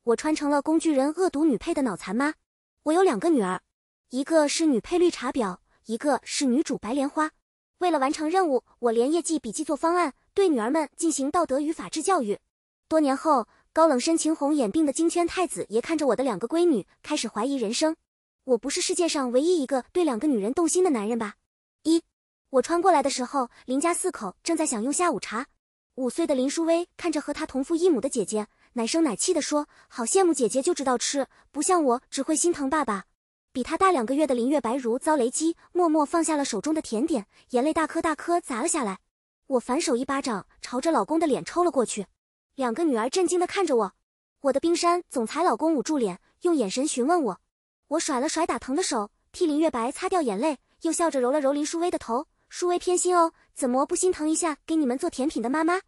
我穿成了工具人恶毒女配的脑残妈。我有2个女儿，一个是女配绿茶婊，一个是女主白莲花。为了完成任务，我连夜记笔记做方案，对女儿们进行道德与法治教育。多年后，高冷深情红眼病的金圈太子爷看着我的2个闺女，开始怀疑人生。我不是世界上唯一一个对2个女人动心的男人吧？1，我穿过来的时候，林家4口正在享用下午茶。5岁的林淑薇看着和她同父异母的姐姐，奶声奶气地说：“好羡慕姐姐就知道吃，不像我只会心疼爸爸。”比她大2个月的林月白如遭雷击，默默放下了手中的甜点，眼泪大颗大颗砸了下来。我反手一巴掌朝着老公的脸抽了过去。2个女儿震惊地看着我。我的冰山总裁老公捂住脸，用眼神询问我。我甩了甩打疼的手，替林月白擦掉眼泪，又笑着揉了揉林淑薇的头。淑薇偏心哦，怎么不心疼一下给你们做甜品的妈妈？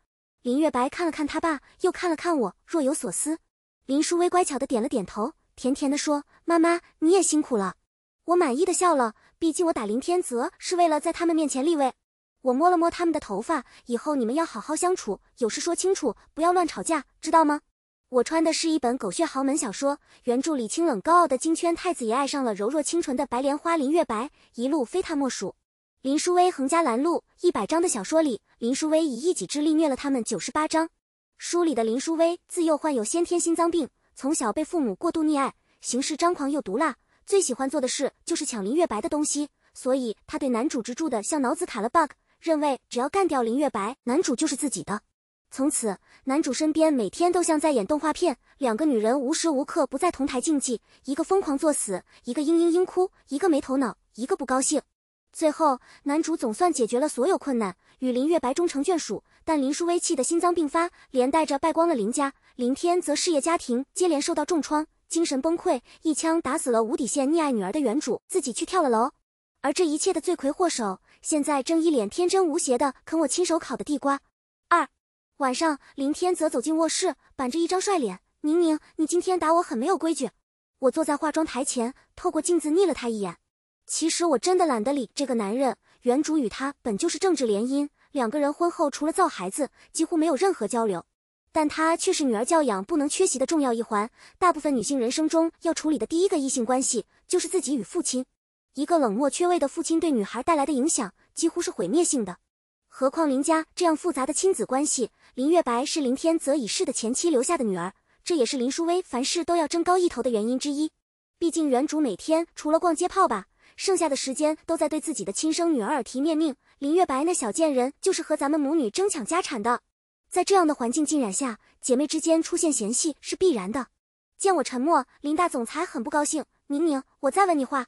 林月白看了看他爸，又看了看我，若有所思。林淑薇乖巧地点了点头，甜甜地说：“妈妈，你也辛苦了。”我满意的笑了，毕竟我打林天泽是为了在他们面前立位。我摸了摸他们的头发，以后你们要好好相处，有事说清楚，不要乱吵架，知道吗？我穿的是一本狗血豪门小说，原著里清冷高傲的金圈太子爷爱上了柔弱清纯的白莲花林月白，一路非他莫属。林淑薇横加拦路，100章的小说里，林淑薇以一己之力虐了他们98章。书里的林淑薇自幼患有先天心脏病，从小被父母过度溺爱，行事张狂又毒辣，最喜欢做的事就是抢林月白的东西，所以她对男主直柱的像脑子卡了 bug， 认为只要干掉林月白，男主就是自己的。从此，男主身边每天都像在演动画片，2个女人无时无刻不在同台竞技，一个疯狂作死，一个嘤嘤嘤哭，一个没头脑，一个不高兴。最后，男主总算解决了所有困难，与林月白终成眷属，但林淑薇气得心脏病发，连带着败光了林家。林天则事业家庭接连受到重创，精神崩溃，一枪打死了无底线溺爱女儿的原主，自己去跳了楼。而这一切的罪魁祸首，现在正一脸天真无邪地啃我亲手烤的地瓜。2，晚上，林天泽走进卧室，板着一张帅脸：“宁宁，你今天打我很没有规矩。”我坐在化妆台前，透过镜子睨了他一眼。其实我真的懒得理这个男人，原主与他本就是政治联姻，2个人婚后除了造孩子，几乎没有任何交流。但他却是女儿教养不能缺席的重要一环，大部分女性人生中要处理的第一个异性关系，就是自己与父亲。一个冷漠缺位的父亲对女孩带来的影响，几乎是毁灭性的。何况林家这样复杂的亲子关系，林月白是林天泽已逝的前妻留下的女儿，这也是林淑薇凡事都要争高一头的原因之一。毕竟原主每天除了逛街泡吧，剩下的时间都在对自己的亲生女儿耳提面命，林月白那小贱人就是和咱们母女争抢家产的。在这样的环境浸染下，姐妹之间出现嫌隙是必然的。见我沉默，林大总裁很不高兴：“宁宁，我再问你话。”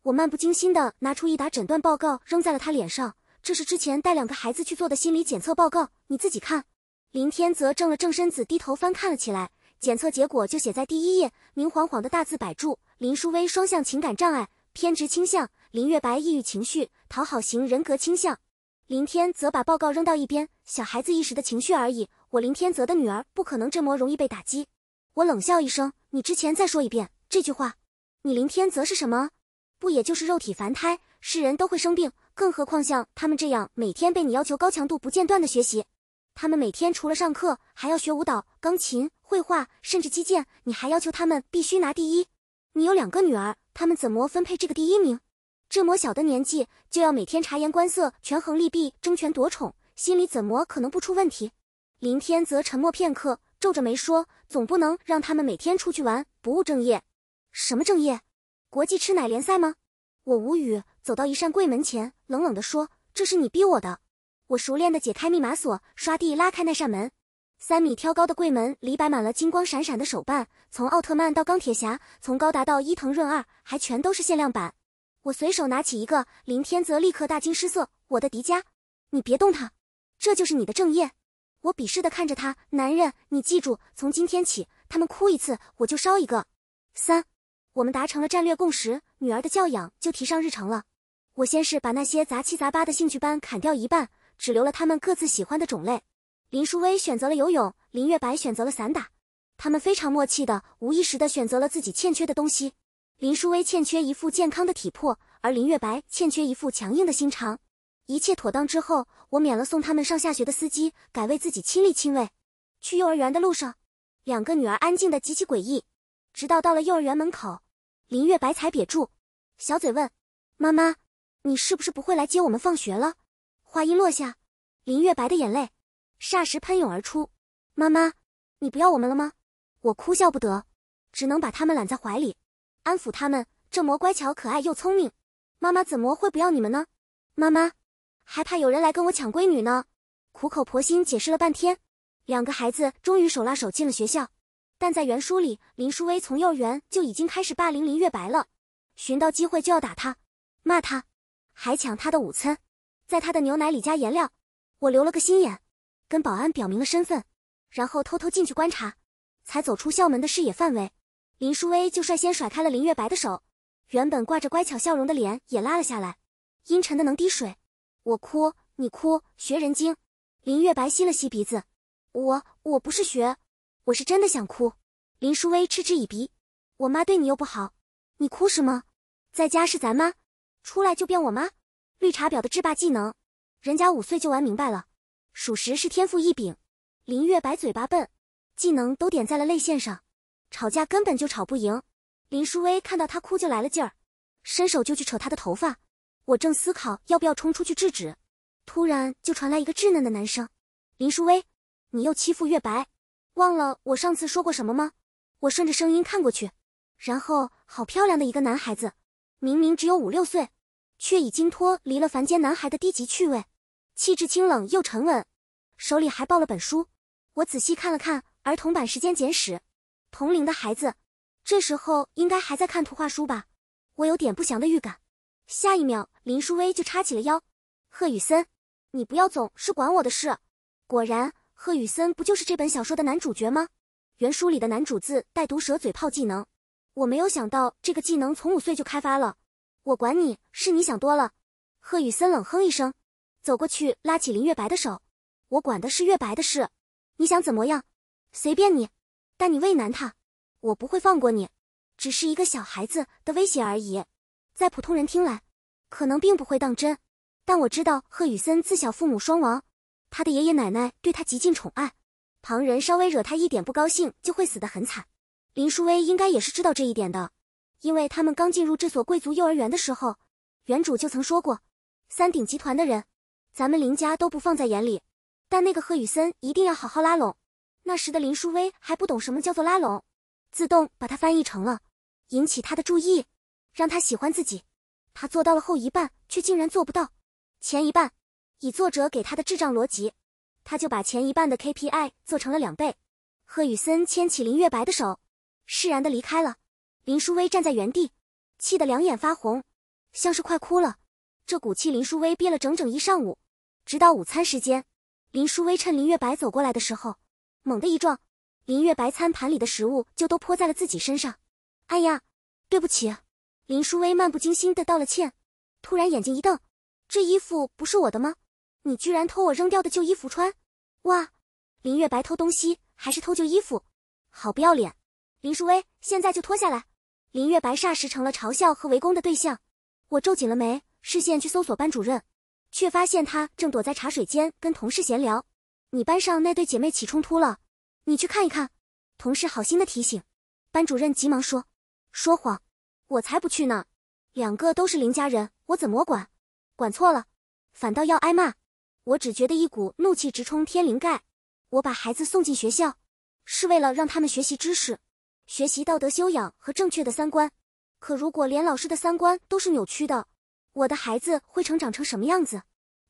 我漫不经心地拿出一沓诊断报告扔在了他脸上，这是之前带2个孩子去做的心理检测报告，你自己看。林天则正了正身子，低头翻看了起来，检测结果就写在第1页，明晃晃的大字摆住：林淑薇双向情感障碍，偏执倾向，林月白抑郁情绪，讨好型人格倾向。林天则把报告扔到一边：“小孩子一时的情绪而已，我林天泽的女儿不可能这么容易被打击。”我冷笑一声：“你之前再说一遍这句话。你林天泽是什么？不也就是肉体凡胎，是人都会生病，更何况像他们这样每天被你要求高强度不间断的学习。他们每天除了上课，还要学舞蹈、钢琴、绘画，甚至击剑，你还要求他们必须拿第一。你有2个女儿，他们怎么分配这个第1名？这么小的年纪就要每天察言观色，权衡利弊，争权夺宠，心里怎么可能不出问题？”林天则沉默片刻，皱着眉说：“总不能让他们每天出去玩，不务正业。”“什么正业？国际吃奶联赛吗？”我无语，走到一扇柜门前，冷冷地说：“这是你逼我的。”我熟练地解开密码锁，刷地拉开那扇门。3米挑高的柜门里摆满了金光闪闪的手办，从奥特曼到钢铁侠，从高达到伊藤润二，还全都是限量版。我随手拿起一个，林天泽立刻大惊失色：“我的迪迦，你别动它，这就是你的正业。”我鄙视地看着他：“男人，你记住，从今天起，他们哭一次，我就烧一个。”3，我们达成了战略共识，女儿的教养就提上日程了。我先是把那些杂七杂八的兴趣班砍掉一半，只留了他们各自喜欢的种类。林淑薇选择了游泳，林月白选择了散打。他们非常默契的、无意识的选择了自己欠缺的东西。林淑薇欠缺一副健康的体魄，而林月白欠缺一副强硬的心肠。一切妥当之后，我免了送他们上下学的司机，改为自己亲力亲为。去幼儿园的路上，两个女儿安静的极其诡异，直到到了幼儿园门口，林月白才瘪住，小嘴问：“妈妈，你是不是不会来接我们放学了？”话音落下，林月白的眼泪霎时喷涌而出。妈妈，你不要我们了吗？我哭笑不得，只能把他们揽在怀里，安抚他们，这么乖巧可爱又聪明，妈妈怎么会不要你们呢？妈妈，还怕有人来跟我抢闺女呢。苦口婆心解释了半天，两个孩子终于手拉手进了学校。但在原书里，林书威从幼儿园就已经开始霸凌林月白了，寻到机会就要打她、骂她，还抢她的午餐，在她的牛奶里加颜料。我留了个心眼，跟保安表明了身份，然后偷偷进去观察，才走出校门的视野范围，林书威就率先甩开了林月白的手，原本挂着乖巧笑容的脸也拉了下来，阴沉的能滴水。我哭，你哭，学人精。林月白吸了吸鼻子，我不是学，我是真的想哭。林书威嗤之以鼻，我妈对你又不好，你哭什么？在家是咱妈，出来就变我妈。绿茶婊的制霸技能，人家5岁就玩明白了，属实是天赋异禀。林月白嘴巴笨，技能都点在了泪腺上，吵架根本就吵不赢。林书威看到他哭就来了劲儿，伸手就去扯他的头发。我正思考要不要冲出去制止，突然就传来一个稚嫩的男声：“林书威，你又欺负月白，忘了我上次说过什么吗？”我顺着声音看过去，然后好漂亮的一个男孩子，明明只有5、6岁，却已经脱离了凡间男孩的低级趣味，气质清冷又沉稳，手里还抱了本书。我仔细看了看儿童版《时间简史》，同龄的孩子这时候应该还在看图画书吧，我有点不祥的预感。下一秒，林书威就叉起了腰：“贺宇森，你不要总是管我的事。”果然，贺宇森不就是这本小说的男主角吗？原书里的男主自带毒蛇嘴炮技能，我没有想到这个技能从5岁就开发了。我管你，是你想多了。贺宇森冷哼一声，走过去拉起林月白的手：“我管的是月白的事，你想怎么样？随便你，但你为难他，我不会放过你。只是一个小孩子的威胁而已，在普通人听来，可能并不会当真。但我知道贺宇森自小父母双亡，他的爷爷奶奶对他极尽宠爱，旁人稍微惹他一点不高兴就会死得很惨。林书威应该也是知道这一点的，因为他们刚进入这所贵族幼儿园的时候，原主就曾说过，3鼎集团的人，咱们林家都不放在眼里，但那个贺宇森一定要好好拉拢。那时的林书威还不懂什么叫做拉拢，自动把它翻译成了引起他的注意，让他喜欢自己。他做到了后一半，却竟然做不到前一半。以作者给他的智障逻辑，他就把前一半的 KPI 做成了2倍。贺宇森牵起林月白的手，释然地离开了。林书威站在原地，气得两眼发红，像是快哭了。这股气林书威憋了整整1上午，直到午餐时间，林书威趁林月白走过来的时候，猛地一撞，林月白餐盘里的食物就都泼在了自己身上。哎呀，对不起。林书威漫不经心地道了歉，突然眼睛一瞪：“这衣服不是我的吗？你居然偷我扔掉的旧衣服穿！”哇，林月白偷东西还是偷旧衣服，好不要脸！林书威，现在就脱下来！林月白霎时成了嘲笑和围攻的对象。我皱紧了眉，视线去搜索班主任，却发现他正躲在茶水间跟同事闲聊。你班上那对姐妹起冲突了，你去看一看。同事好心的提醒。班主任急忙说：“说谎，我才不去呢，2个都是林家人，我怎么管？管错了，反倒要挨骂。”我只觉得一股怒气直冲天灵盖。我把孩子送进学校，是为了让他们学习知识，学习道德修养和正确的3观。可如果连老师的3观都是扭曲的，我的孩子会成长成什么样子？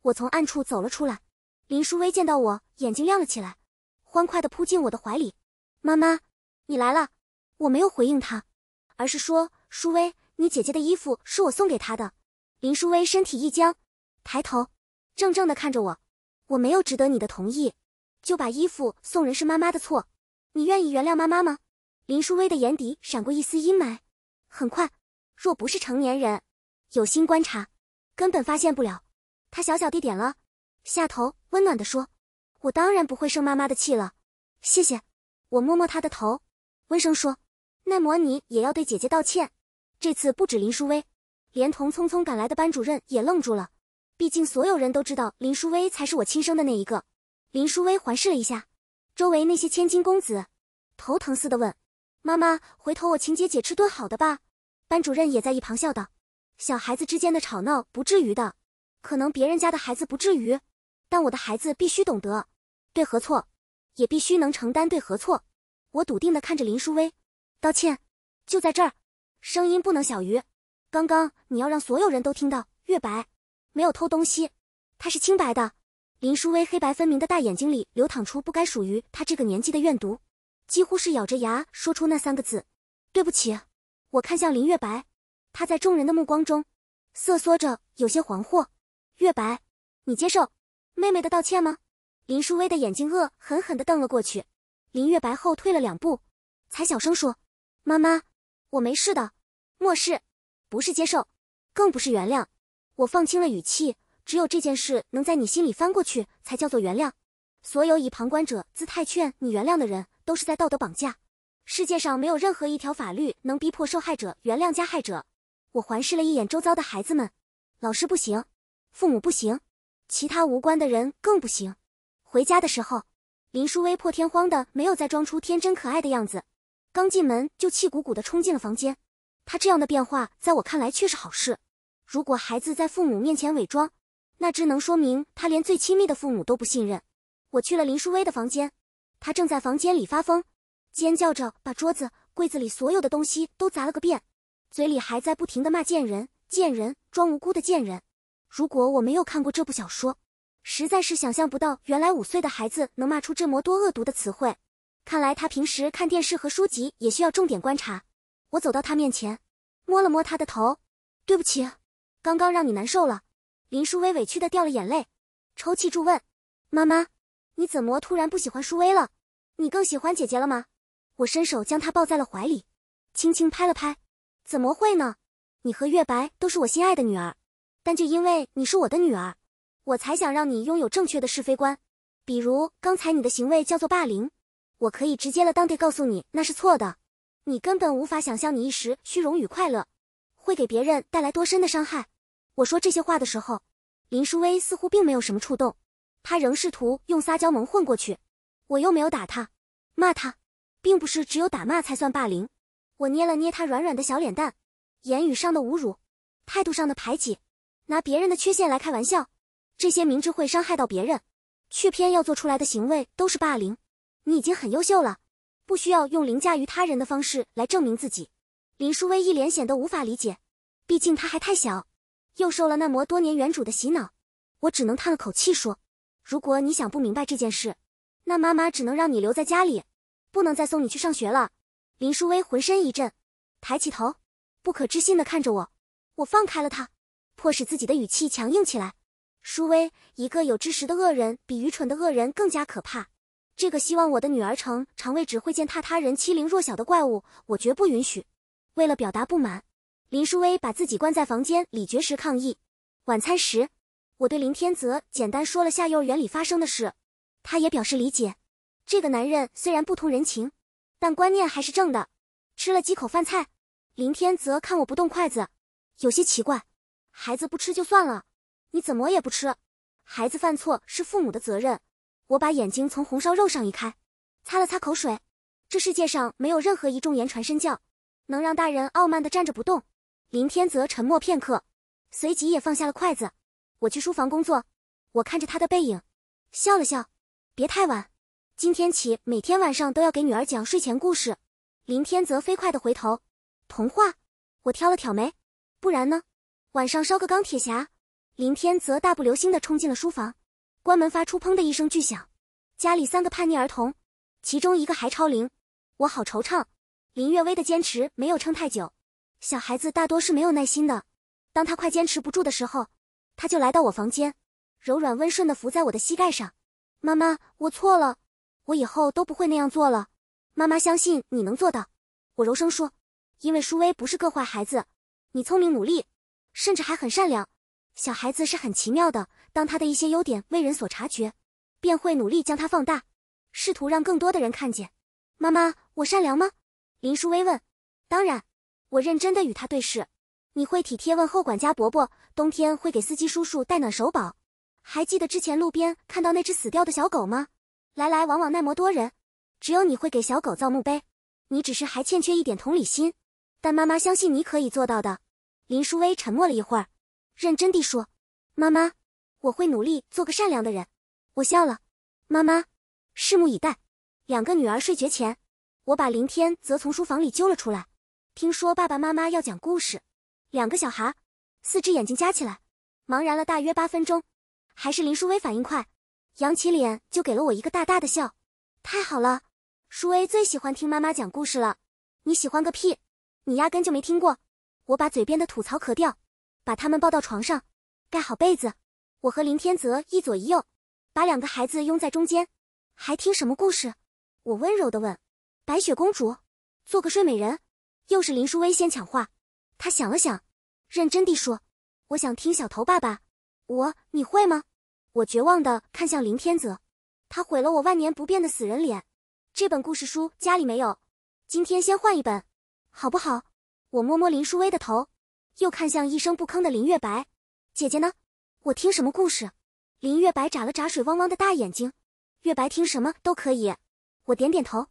我从暗处走了出来，林书威见到我，眼睛亮了起来，欢快地扑进我的怀里。妈妈，你来了。我没有回应他，而是说：“书威，你姐姐的衣服是我送给她的。”林书威身体一僵，抬头怔怔地看着我。我没有值得你的同意，就把衣服送人是妈妈的错，你愿意原谅妈妈吗？林书威的眼底闪过一丝阴霾。很快，若不是成年人，有心观察，根本发现不了。他小小地点了下头，温暖地说：“我当然不会生妈妈的气了，谢谢。”我摸摸他的头，温声说：“那么你也要对姐姐道歉。”这次不止林书威，连同匆匆赶来的班主任也愣住了。毕竟所有人都知道林书威才是我亲生的那一个。林书威环视了一下，周围那些千金公子，头疼似的问：“妈妈，回头我请姐姐吃顿好的吧。”班主任也在一旁笑道：“小孩子之间的吵闹不至于的，可能别人家的孩子不至于，但我的孩子必须懂得对和错，也必须能承担对和错。”我笃定地看着林淑薇，道歉，就在这儿，声音不能小于。刚刚你要让所有人都听到，月白没有偷东西，他是清白的。林淑薇黑白分明的大眼睛里流淌出不该属于她这个年纪的怨毒，几乎是咬着牙说出那3个字：对不起。我看向林月白，他在众人的目光中瑟缩着，有些惶惑。月白，你接受妹妹的道歉吗？林淑薇的眼睛恶狠狠地瞪了过去。林月白后退了2步，才小声说：妈妈，我没事的。漠视，不是接受，更不是原谅。我放轻了语气，只有这件事能在你心里翻过去，才叫做原谅。所有以旁观者姿态劝你原谅的人，都是在道德绑架。世界上没有任何一条法律能逼迫受害者原谅加害者。我环视了一眼周遭的孩子们，老师不行，父母不行，其他无关的人更不行。回家的时候，林淑薇破天荒的没有再装出天真可爱的样子，刚进门就气鼓鼓的冲进了房间。她这样的变化在我看来却是好事。如果孩子在父母面前伪装，那只能说明他连最亲密的父母都不信任。我去了林淑薇的房间，她正在房间里发疯，尖叫着把桌子、柜子里所有的东西都砸了个遍，嘴里还在不停地骂贱人、贱人、装无辜的贱人。如果我没有看过这部小说，实在是想象不到原来5岁的孩子能骂出这么多恶毒的词汇。看来他平时看电视和书籍也需要重点观察。我走到他面前，摸了摸他的头：对不起，刚刚让你难受了。林淑薇委屈地掉了眼泪，抽泣住问：妈妈，你怎么突然不喜欢淑薇了？你更喜欢姐姐了吗？我伸手将她抱在了怀里，轻轻拍了拍：怎么会呢？你和月白都是我心爱的女儿，但就因为你是我的女儿，我才想让你拥有正确的是非观。比如刚才你的行为叫做霸凌，我可以直截了当地告诉你那是错的。你根本无法想象你一时虚荣与快乐会给别人带来多深的伤害。我说这些话的时候，林淑薇似乎并没有什么触动，她仍试图用撒娇蒙混过去。我又没有打她骂她，并不是只有打骂才算霸凌。我捏了捏她软软的小脸蛋，言语上的侮辱，态度上的排挤，拿别人的缺陷来开玩笑，这些明知会伤害到别人，却偏要做出来的行为都是霸凌。你已经很优秀了，不需要用凌驾于他人的方式来证明自己。林淑薇一脸显得无法理解，毕竟她还太小，又受了那么多年原主的洗脑。我只能叹了口气说：如果你想不明白这件事，那妈妈只能让你留在家里，不能再送你去上学了。林淑薇浑身一震，抬起头，不可置信地看着我。我放开了她，迫使自己的语气强硬起来：淑薇，一个有知识的恶人比愚蠢的恶人更加可怕。这个希望我的女儿常为只会践踏他人欺凌弱小的怪物，我绝不允许。为了表达不满，林淑薇把自己关在房间里绝食抗议。晚餐时，我对林天泽简单说了下幼儿园里发生的事，他也表示理解。这个男人虽然不通人情，但观念还是正的。吃了几口饭菜，林天泽看我不动筷子，有些奇怪：孩子不吃就算了，你怎么也不吃？孩子犯错是父母的责任。我把眼睛从红烧肉上移开，擦了擦口水。这世界上没有任何一种言传身教能让大人傲慢地站着不动。林天泽沉默片刻，随即也放下了筷子。我去书房工作。我看着他的背影，笑了笑：别太晚，今天起每天晚上都要给女儿讲睡前故事。林天泽飞快地回头：童话？我挑了挑眉：不然呢？晚上烧个钢铁侠。林天泽大步流星地冲进了书房，关门发出砰的一声巨响。家里3个叛逆儿童，其中1个还超龄，我好惆怅。林月薇的坚持没有撑太久，小孩子大多是没有耐心的。当他快坚持不住的时候，他就来到我房间，柔软温顺地伏在我的膝盖上。妈妈，我错了，我以后都不会那样做了。妈妈相信你能做到。我柔声说，因为淑薇不是个坏孩子，你聪明努力，甚至还很善良。小孩子是很奇妙的，当他的一些优点为人所察觉，便会努力将它放大，试图让更多的人看见。妈妈，我善良吗？林淑薇问。当然，我认真地与她对视。你会体贴问候管家伯伯，冬天会给司机叔叔带暖手宝。还记得之前路边看到那只死掉的小狗吗？来来往往那么多人，只有你会给小狗造墓碑，你只是还欠缺一点同理心，但妈妈相信你可以做到的。林淑薇沉默了一会儿，认真地说，妈妈，我会努力做个善良的人。我笑了，妈妈，拭目以待。2个女儿睡觉前，我把林天泽从书房里揪了出来，听说爸爸妈妈要讲故事。2个小孩，4只眼睛加起来，茫然了大约8分钟，还是林淑薇反应快，扬起脸就给了我一个大大的笑。太好了，淑薇最喜欢听妈妈讲故事了。你喜欢个屁，你压根就没听过。我把嘴边的吐槽咳掉，把他们抱到床上，盖好被子。我和林天泽一左一右，把2个孩子拥在中间。还听什么故事？我温柔地问。白雪公主，做个睡美人。又是林淑薇先抢话，她想了想，认真地说，我想听小头爸爸。你会吗？我绝望地看向林天泽，他毁了我万年不变的死人脸。这本故事书家里没有，今天先换一本，好不好？我摸摸林淑薇的头，又看向一声不吭的林月白。姐姐呢？我听什么故事？林月白眨了眨水汪汪的大眼睛。月白听什么都可以。我点点头。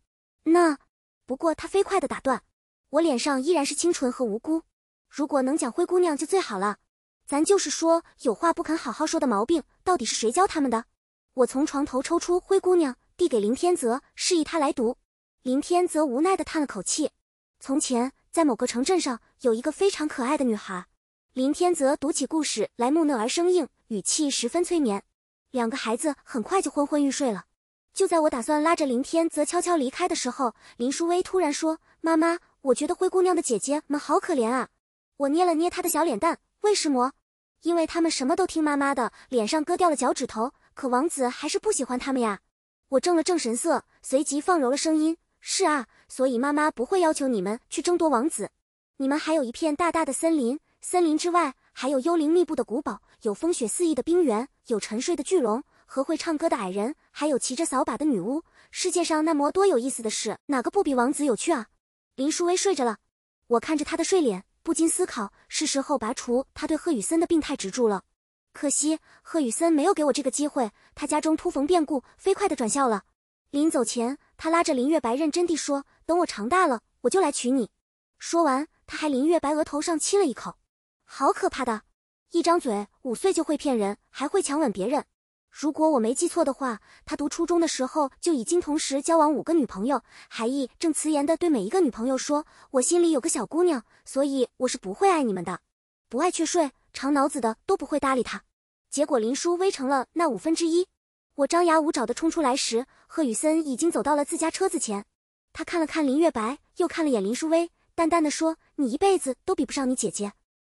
不过他飞快地打断，我脸上依然是清纯和无辜。如果能讲灰姑娘就最好了。咱就是说有话不肯好好说的毛病，到底是谁教他们的？我从床头抽出灰姑娘，递给林天泽，示意他来读。林天泽无奈地叹了口气。从前，在某个城镇上，有一个非常可爱的女孩。林天泽读起故事来木讷而生硬，语气十分催眠。2个孩子很快就昏昏欲睡了。就在我打算拉着林天泽悄悄离开的时候，林淑薇突然说，妈妈，我觉得灰姑娘的姐姐们好可怜啊。我捏了捏她的小脸蛋，为什么？因为他们什么都听妈妈的，脸上割掉了脚趾头，可王子还是不喜欢他们呀。我正了正神色，随即放柔了声音，是啊，所以妈妈不会要求你们去争夺王子。你们还有一片大大的森林，森林之外还有幽灵密布的古堡，有风雪肆意的冰原，有沉睡的巨龙和会唱歌的矮人，还有骑着扫把的女巫。世界上那么多有意思的事，哪个不比王子有趣啊？林淑薇睡着了，我看着她的睡脸，不禁思考，是时候拔除她对贺雨森的病态植入了。可惜贺雨森没有给我这个机会，他家中突逢变故，飞快地转校了。临走前，他拉着林月白认真地说，等我长大了，我就来娶你。说完，他还林月白额头上亲了一口。好可怕的，一张嘴5岁就会骗人，还会强吻别人。如果我没记错的话，他读初中的时候就已经同时交往5个女朋友，还义正辞严地对每一个女朋友说，我心里有个小姑娘，所以我是不会爱你们的。不爱却睡，长脑子的都不会搭理他。结果林淑薇成了那1/5。我张牙舞爪地冲出来时，贺雨森已经走到了自家车子前。他看了看林月白，又看了眼林淑薇，淡淡地说，你一辈子都比不上你姐姐。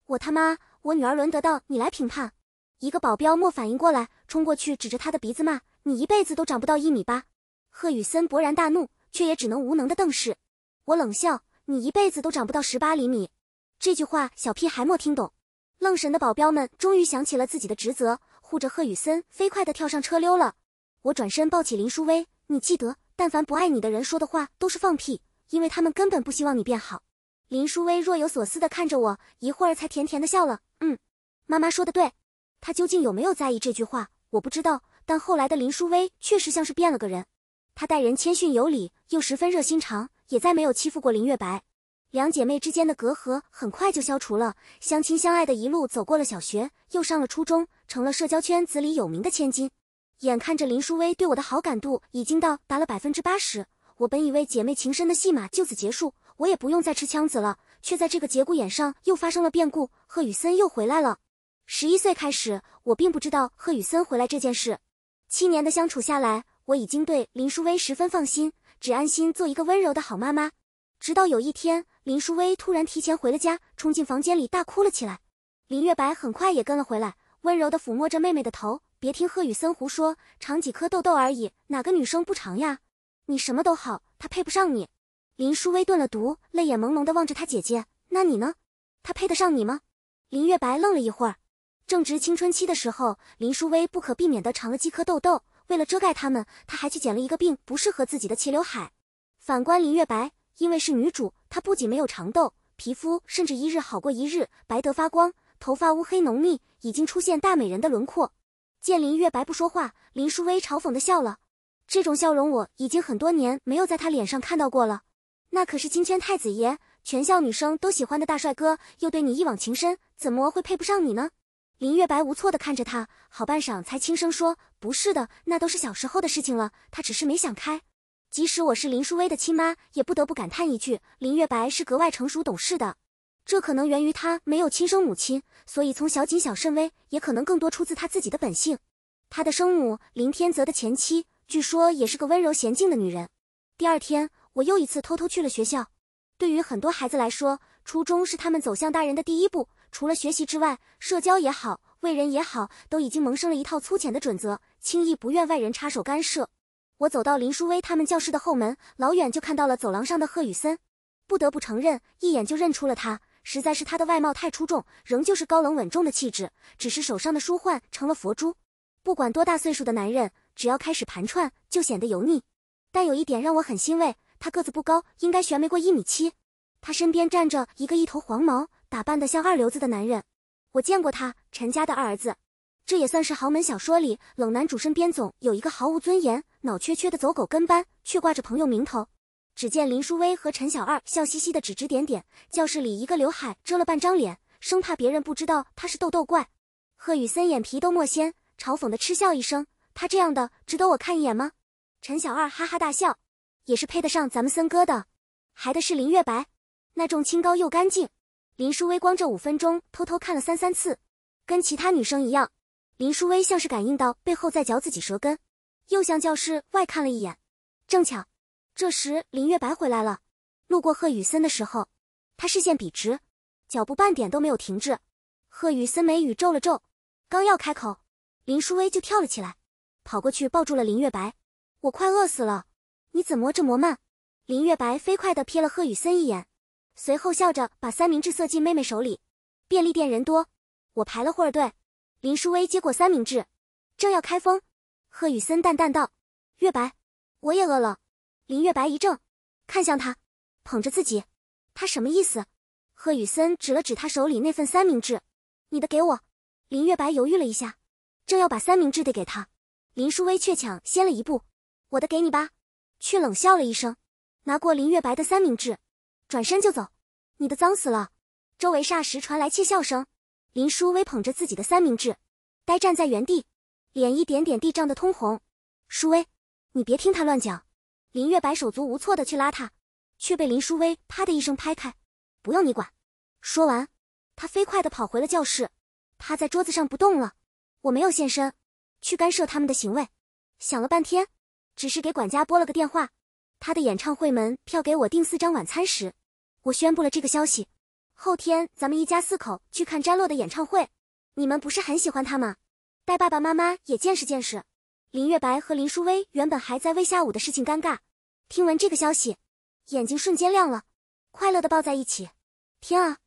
我他妈，我女儿轮得到你来评判？一个保镖没反应过来，冲过去指着他的鼻子骂，你一辈子都长不到1.8米。贺雨森勃然大怒，却也只能无能地瞪视。我冷笑，你一辈子都长不到18厘米。这句话小屁孩没听懂。愣神的保镖们终于想起了自己的职责，护着贺雨森飞快地跳上车溜了。我转身抱起林淑薇，你记得，但凡不爱你的人说的话都是放屁，因为他们根本不希望你变好。林淑薇若有所思地看着我，一会儿才甜甜地笑了，妈妈说的对。她究竟有没有在意这句话，我不知道，但后来的林淑薇确实像是变了个人。她待人谦逊有礼，又十分热心肠，也再没有欺负过林月白。2姐妹之间的隔阂很快就消除了，相亲相爱的一路走过了小学，又上了初中，成了社交圈子里有名的千金。眼看着林淑薇对我的好感度已经到达了80%，我本以为姐妹情深的戏码就此结束，我也不用再吃枪子了，却在这个节骨眼上又发生了变故，贺雨森又回来了。11岁开始，我并不知道贺雨森回来这件事。7年的相处下来，我已经对林淑薇十分放心，只安心做一个温柔的好妈妈。直到有一天，林淑薇突然提前回了家，冲进房间里大哭了起来。林月白很快也跟了回来，温柔地抚摸着妹妹的头，别听贺雨森胡说，长几颗痘痘而已，哪个女生不长呀？你什么都好，她配不上你。林淑薇顿了毒，泪眼朦胧地望着她姐姐，那你呢？她配得上你吗？林月白愣了一会儿。正值青春期的时候，林淑薇不可避免地长了几颗痘痘，为了遮盖它们，她还去剪了一个并不适合自己的齐刘海。反观林月白，因为是女主，她不仅没有长痘，皮肤甚至一日好过一日，白得发光，头发乌黑浓密，已经出现大美人的轮廓。见林月白不说话，林淑薇嘲讽地笑了，这种笑容我已经很多年没有在他脸上看到过了。那可是金圈太子爷，全校女生都喜欢的大帅哥，又对你一往情深，怎么会配不上你呢？林月白无措地看着他，好半晌才轻声说：“不是的，那都是小时候的事情了，他只是没想开。”即使我是林淑薇的亲妈，也不得不感叹一句，林月白是格外成熟懂事的。这可能源于他没有亲生母亲，所以从小谨小慎微，也可能更多出自他自己的本性。他的生母林天泽的前妻，据说也是个温柔娴静的女人。第二天，我又一次偷偷去了学校。对于很多孩子来说，初中是他们走向大人的第一步，除了学习之外，社交也好，为人也好，都已经萌生了一套粗浅的准则，轻易不愿外人插手干涉。我走到林淑薇他们教室的后门，老远就看到了走廊上的贺宇森。不得不承认，一眼就认出了他，实在是他的外貌太出众，仍旧是高冷稳重的气质，只是手上的书换成了佛珠。不管多大岁数的男人，只要开始盘串，就显得油腻。但有一点让我很欣慰，他个子不高，应该悬没过1.7米。他身边站着一个一头黄毛，打扮得像二流子的男人。我见过他，陈家的二儿子。这也算是豪门小说里冷男主身边总有一个毫无尊严、脑缺缺的走狗跟班，却挂着朋友名头。只见林淑薇和陈小二笑嘻嘻的指指点点，教室里一个刘海遮了半张脸，生怕别人不知道他是豆豆怪。贺宇森眼皮都没掀，嘲讽的嗤笑一声：“他这样的值得我看一眼吗？”陈小二哈哈大笑，也是配得上咱们森哥的，还的是林月白，那种清高又干净。林淑薇光这5分钟偷偷看了3次，跟其他女生一样，林淑薇像是感应到背后在嚼自己舌根，又向教室外看了一眼。正巧这时林月白回来了，路过贺宇森的时候，他视线笔直，脚步半点都没有停滞。贺宇森眉宇皱了皱，刚要开口，林淑薇就跳了起来，跑过去抱住了林月白。我快饿死了，你怎么这么慢？林月白飞快地瞥了贺宇森一眼，随后笑着把三明治塞进妹妹手里。便利店人多，我排了会儿队。林淑薇接过三明治，正要开封，贺宇森淡淡道：“月白，我也饿了。”林月白一怔，看向他，捧着自己，他什么意思？贺宇森指了指他手里那份三明治：“你的给我。”林月白犹豫了一下，正要把三明治递给他，林淑薇却抢先了一步：“我的给你吧。”却冷笑了一声，拿过林月白的三明治，转身就走。“你的脏死了。”周围霎时传来窃笑声。林淑薇捧着自己的三明治，呆站在原地，脸一点点地涨得通红。“淑薇，你别听他乱讲。”林月白手足无措地去拉他，却被林淑薇啪的一声拍开。“不用你管。”说完，他飞快地跑回了教室，趴在桌子上不动了。我没有现身，去干涉他们的行为，想了半天，只是给管家拨了个电话，他的演唱会门票给我订4张晚餐时，我宣布了这个消息。后天咱们一家4口去看詹洛的演唱会，你们不是很喜欢他吗？带爸爸妈妈也见识见识。林月白和林淑薇原本还在为下午的事情尴尬，听闻这个消息，眼睛瞬间亮了，快乐地抱在一起。天啊，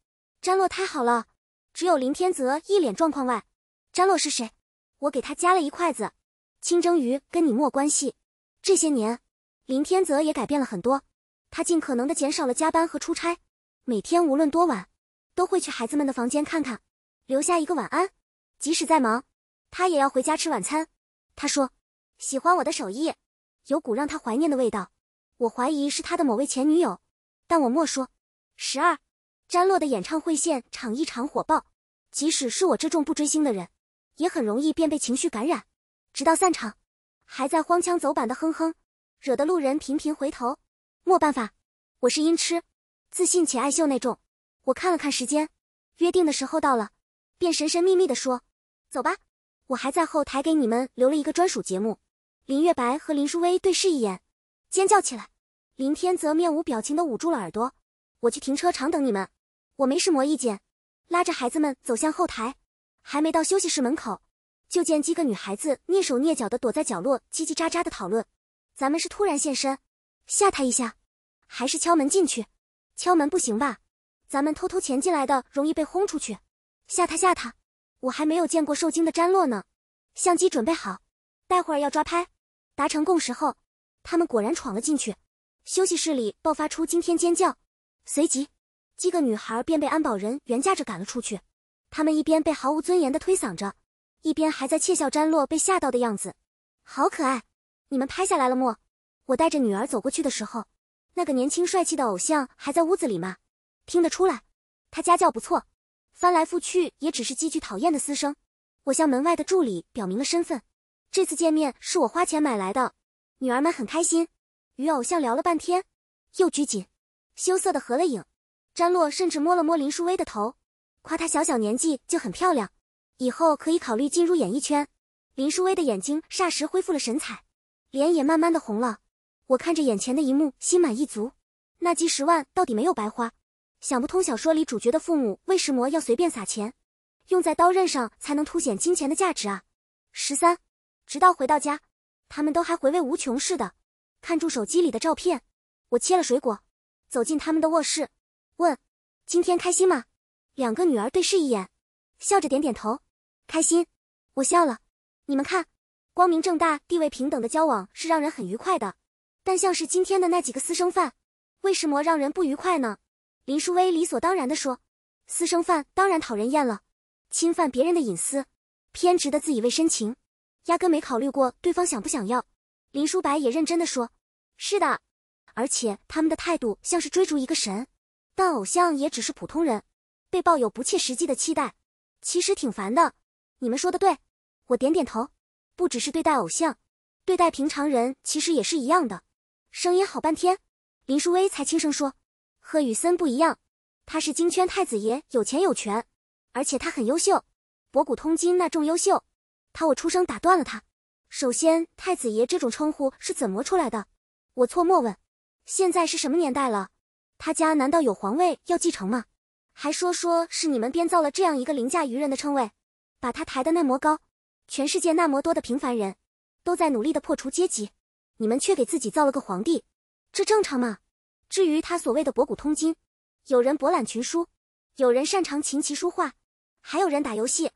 詹洛太好了！只有林天泽一脸状况外，詹洛是谁？我给他夹了一筷子。清蒸鱼跟你没关系。这些年，林天泽也改变了很多，他尽可能地减少了加班和出差，每天无论多晚，都会去孩子们的房间看看，留下一个晚安。即使再忙，他也要回家吃晚餐。他说，喜欢我的手艺，有股让他怀念的味道。我怀疑是他的某位前女友，但我莫说。12，詹洛的演唱会现场异常火爆，即使是我这种不追星的人，也很容易便被情绪感染。直到散场，还在荒腔走板的哼哼，惹得路人频频回头。没办法，我是音痴，自信且爱秀那种。我看了看时间，约定的时候到了，便神神秘秘地说，走吧。我还在后台给你们留了一个专属节目。林月白和林淑薇对视一眼，尖叫起来。林天泽面无表情地捂住了耳朵。我去停车场等你们。我没什么意见，拉着孩子们走向后台。还没到休息室门口，就见几个女孩子蹑手蹑脚地躲在角落，叽叽喳喳地讨论。咱们是突然现身，吓他一下，还是敲门进去？敲门不行吧？咱们偷偷潜进来的容易被轰出去。吓他，我还没有见过受惊的詹洛呢。相机准备好，待会儿要抓拍。达成共识后，他们果然闯了进去。休息室里爆发出惊天尖叫，随即几个女孩便被安保人员架着赶了出去。他们一边被毫无尊严地推搡着，一边还在窃笑詹洛被吓到的样子。好可爱，你们拍下来了么？我带着女儿走过去的时候，那个年轻帅气的偶像还在屋子里吗？听得出来，他家教不错，翻来覆去也只是几句讨厌的私声。我向门外的助理表明了身份，这次见面是我花钱买来的。女儿们很开心，与偶像聊了半天，又拘谨羞涩的合了影。詹洛甚至摸了摸林淑薇的头，夸她小年纪就很漂亮，以后可以考虑进入演艺圈。林淑薇的眼睛霎时恢复了神采，脸也慢慢的红了。我看着眼前的一幕，心满意足。那几10万到底没有白花，想不通小说里主角的父母为什么要随便撒钱，用在刀刃上才能凸显金钱的价值啊。13，直到回到家，他们都还回味无穷似的，看住手机里的照片。我切了水果，走进他们的卧室，问：今天开心吗？2个女儿对视一眼，笑着点点头。开心。我笑了。你们看，光明正大、地位平等的交往是让人很愉快的，但像是今天的那几个私生饭，为什么让人不愉快呢？林淑薇理所当然地说：私生饭当然讨人厌了，侵犯别人的隐私，偏执的自以为深情，压根没考虑过对方想不想要。林淑白也认真地说：是的，而且他们的态度像是追逐一个神，但偶像也只是普通人，被抱有不切实际的期待，其实挺烦的。你们说的对。我点点头，不只是对待偶像，对待平常人其实也是一样的。声音好半天，林淑薇才轻声说：贺宇森不一样，他是京圈太子爷，有钱有权，而且他很优秀，博古通今那种优秀。我出声打断了他。首先，太子爷这种称呼是怎么出来的？我错默问。现在是什么年代了？他家难道有皇位要继承吗？还说是你们编造了这样一个凌驾于人的称谓，把他抬得那么高，全世界那么多的平凡人都在努力地破除阶级，你们却给自己造了个皇帝，这正常吗？至于他所谓的博古通今，有人博览群书，有人擅长琴棋书画，还有人打游戏，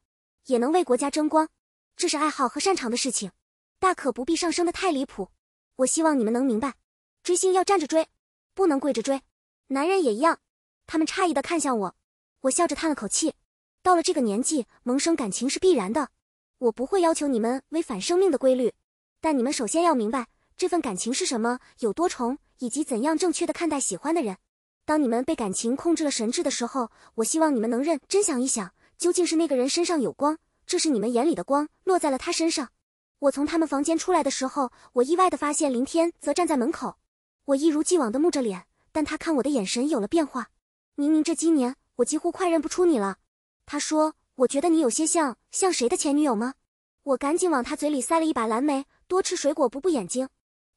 也能为国家争光，这是爱好和擅长的事情，大可不必上升得太离谱。我希望你们能明白，追星要站着追，不能跪着追，男人也一样。他们诧异地看向我，我笑着叹了口气，到了这个年纪，萌生感情是必然的。我不会要求你们违反生命的规律，但你们首先要明白这份感情是什么，有多重，以及怎样正确地看待喜欢的人。当你们被感情控制了神智的时候，我希望你们能认真想一想，究竟是那个人身上有光，这是你们眼里的光落在了他身上。我从他们房间出来的时候，我意外地发现林天则站在门口。我一如既往地木着脸，但他看我的眼神有了变化。明明这几年我几乎快认不出你了。他说，我觉得你有些像谁的前女友吗？我赶紧往他嘴里塞了一把蓝莓，多吃水果补补眼睛。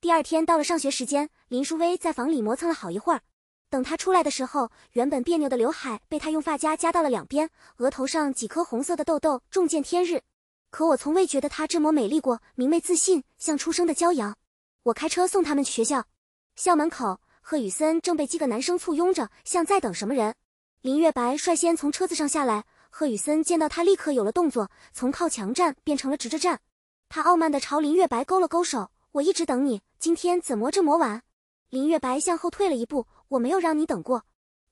第二天到了上学时间，林淑薇在房里磨蹭了好一会儿。等她出来的时候，原本别扭的刘海被她用发夹夹到了两边，额头上几颗红色的痘痘重见天日。可我从未觉得她这么美丽过，明媚自信，像初生的骄阳。我开车送他们去学校，校门口，贺宇森正被几个男生簇拥着，像在等什么人。林月白率先从车子上下来，贺宇森见到他立刻有了动作，从靠墙站变成了直着站。他傲慢地朝林月白勾了勾手，我一直等你，今天怎么这么晚？林月白向后退了一步，我没有让你等过。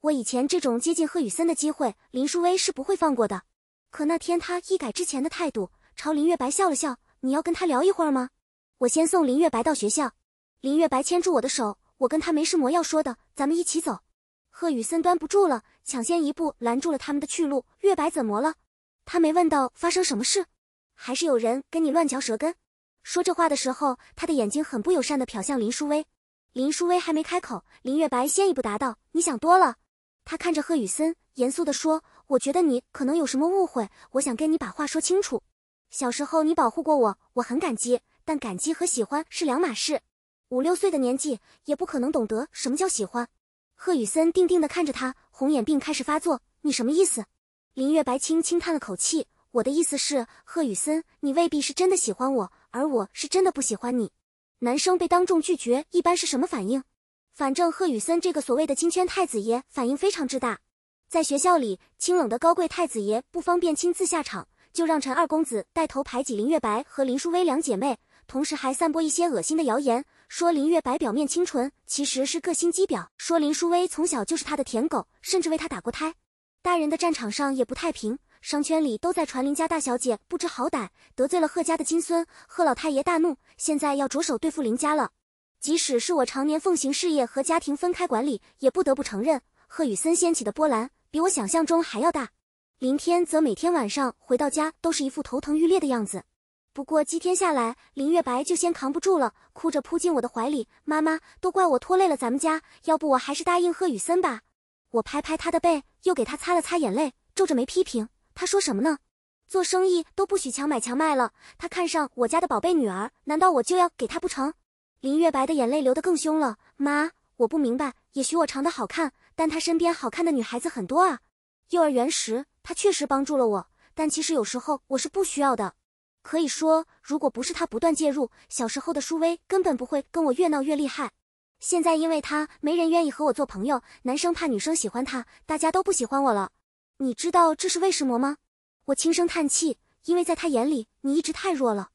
我以前这种接近贺宇森的机会，林淑薇是不会放过的。可那天他一改之前的态度，朝林月白笑了笑，你要跟他聊一会儿吗？我先送林月白到学校。林月白牵住我的手，我跟他没什么要说的，咱们一起走。贺宇森端不住了，抢先一步拦住了他们的去路。月白怎么了？他没问到发生什么事，还是有人跟你乱嚼舌根？说这话的时候，他的眼睛很不友善地瞟向林淑薇。林淑薇还没开口，林月白先一步答道：你想多了。他看着贺宇森，严肃地说：我觉得你可能有什么误会，我想跟你把话说清楚。小时候你保护过我，我很感激，但感激和喜欢是两码事。5、6岁的年纪，也不可能懂得什么叫喜欢。贺宇森定定地看着他，红眼病开始发作。你什么意思？林月白轻轻叹了口气，我的意思是，贺宇森，你未必是真的喜欢我，而我是真的不喜欢你。男生被当众拒绝一般是什么反应？反正贺宇森这个所谓的金圈太子爷反应非常之大。在学校里，清冷的高贵太子爷不方便亲自下场，就让陈二公子带头排挤林月白和林淑薇两姐妹，同时还散播一些恶心的谣言，说林月白表面清纯，其实是个心机婊，说林淑薇从小就是他的舔狗，甚至为他打过胎。大人的战场上也不太平，商圈里都在传林家大小姐不知好歹，得罪了贺家的金孙，贺老太爷大怒，现在要着手对付林家了。即使是我常年奉行事业和家庭分开管理，也不得不承认，贺宇森掀起的波澜比我想象中还要大。林天则每天晚上回到家都是一副头疼欲裂的样子。不过几天下来，林月白就先扛不住了，哭着扑进我的怀里，妈妈，都怪我拖累了咱们家，要不我还是答应贺宇森吧。我拍拍他的背，又给他擦了擦眼泪，皱着眉批评，他说什么呢？做生意都不许强买强卖了，他看上我家的宝贝女儿，难道我就要给他不成？林月白的眼泪流得更凶了，妈，我不明白，也许我长得好看，但他身边好看的女孩子很多啊。幼儿园时，他确实帮助了我，但其实有时候我是不需要的。可以说，如果不是他不断介入，小时候的舒薇根本不会跟我越闹越厉害。现在因为他，没人愿意和我做朋友，男生怕女生喜欢他，大家都不喜欢我了。你知道这是为什么吗？我轻声叹气，因为在他眼里，你一直太弱了。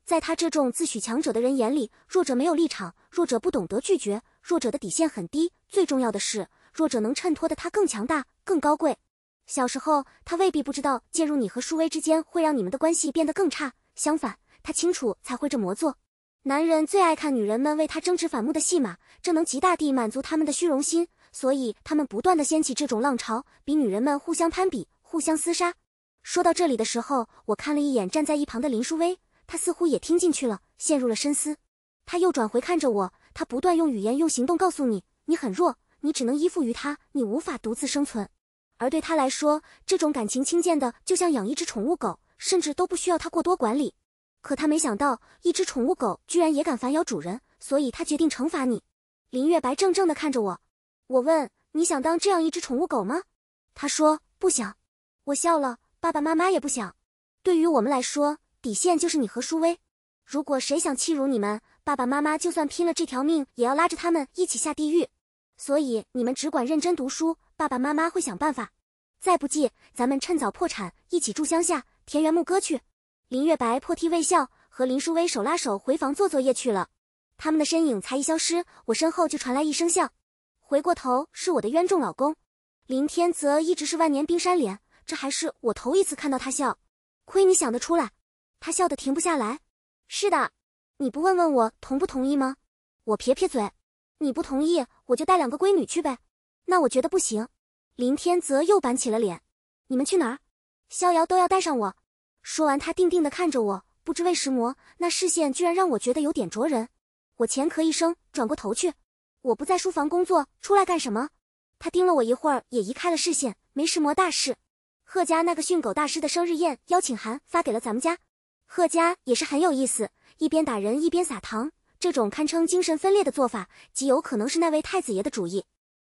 在他这种自诩强者的人眼里，弱者没有立场，弱者不懂得拒绝，弱者的底线很低，最重要的是，弱者能衬托的他更强大，更高贵。小时候，他未必不知道介入你和舒薇之间会让你们的关系变得更差，相反，他清楚才会这么做。男人最爱看女人们为他争执反目的戏码，这能极大地满足他们的虚荣心，所以他们不断地掀起这种浪潮，比女人们互相攀比，互相厮杀。说到这里的时候，我看了一眼站在一旁的林舒薇，她似乎也听进去了，陷入了深思。她又转回看着我，她不断用语言用行动告诉你，你很弱，你只能依附于他，你无法独自生存。而对他来说，这种感情亲近的就像养一只宠物狗，甚至都不需要他过多管理。可他没想到，一只宠物狗居然也敢反咬主人，所以他决定惩罚你。林月白怔怔地看着我，我问，你想当这样一只宠物狗吗？他说，不想。我笑了，爸爸妈妈也不想。对于我们来说，底线就是你和舒薇。如果谁想欺辱你们，爸爸妈妈就算拼了这条命，也要拉着他们一起下地狱。所以你们只管认真读书，爸爸妈妈会想办法。再不济，咱们趁早破产，一起住乡下，田园牧歌去。林月白破涕为笑，和林舒薇手拉手回房做作业去了。他们的身影才一消失，我身后就传来一声笑。回过头，是我的冤种老公。林天则一直是万年冰山脸，这还是我头一次看到他笑。亏你想得出来。他笑得停不下来。是的，你不问问我同不同意吗？我撇撇嘴。你不同意，我就带2个闺女去呗。那我觉得不行。林天则又板起了脸。你们去哪儿？逍遥都要带上我。说完，他定定地看着我，不知为什么，那视线居然让我觉得有点灼人。我前咳一声，转过头去。我不在书房工作，出来干什么？他盯了我一会儿，也移开了视线，没什么大事。贺家那个训狗大师的生日宴邀请函发给了咱们家。贺家也是很有意思，一边打人一边撒糖，这种堪称精神分裂的做法，极有可能是那位太子爷的主意。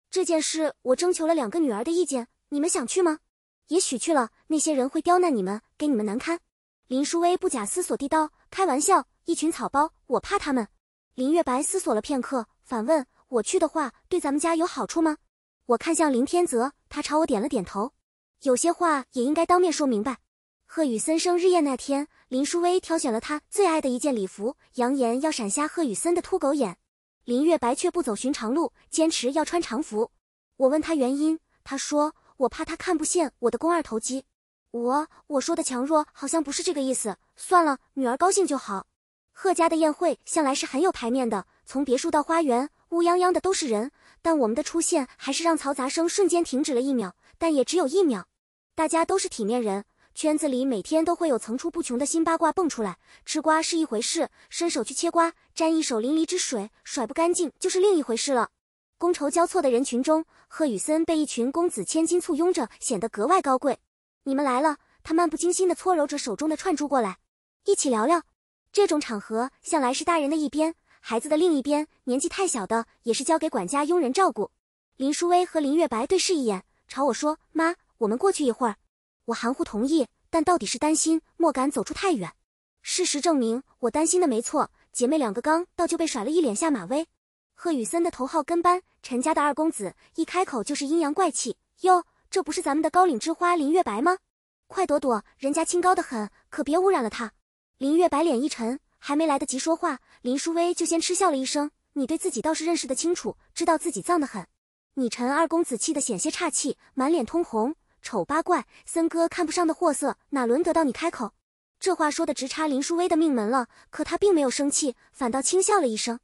这件事我征求了2个女儿的意见，你们想去吗？也许去了，那些人会刁难你们，给你们难堪。林舒薇不假思索地道，开玩笑，一群草包，我怕他们。林月白思索了片刻，反问，我去的话，对咱们家有好处吗？我看向林天泽，他朝我点了点头。有些话也应该当面说明白。贺宇森生日宴那天，林舒薇挑选了她最爱的一件礼服，扬言要闪瞎贺宇森的秃狗眼。林月白却不走寻常路，坚持要穿常服。我问他原因，他说，我怕他看不见我的肱二头肌。我说的强弱好像不是这个意思，算了，女儿高兴就好。贺家的宴会向来是很有排面的，从别墅到花园，乌泱泱的都是人，但我们的出现还是让嘈杂声瞬间停止了1秒，但也只有1秒。大家都是体面人，圈子里每天都会有层出不穷的新八卦蹦出来，吃瓜是一回事，伸手去切瓜，沾一手淋漓之水，甩不干净就是另一回事了。觥筹交错的人群中，贺宇森被一群公子千金簇拥着，显得格外高贵。你们来了，他漫不经心地搓揉着手中的串珠过来，一起聊聊。这种场合向来是大人的一边，孩子的另一边，年纪太小的也是交给管家佣人照顾。林舒薇和林月白对视一眼，朝我说，妈，我们过去一会儿。我含糊同意，但到底是担心，莫敢走出太远。事实证明，我担心的没错，姐妹2个刚到就被甩了一脸下马威。贺宇森的头号跟班，陈家的2公子，一开口就是阴阳怪气。哟，这不是咱们的高岭之花林月白吗？快躲躲，人家清高得很，可别污染了她。林月白脸一沉，还没来得及说话，林舒薇就先嗤笑了一声，你对自己倒是认识得清楚，知道自己脏得很。你陈2公子气得险些岔气，满脸通红，丑八怪，森哥看不上的货色，哪轮得到你开口？这话说的直插林淑薇的命门了，可她并没有生气，反倒轻笑了一声。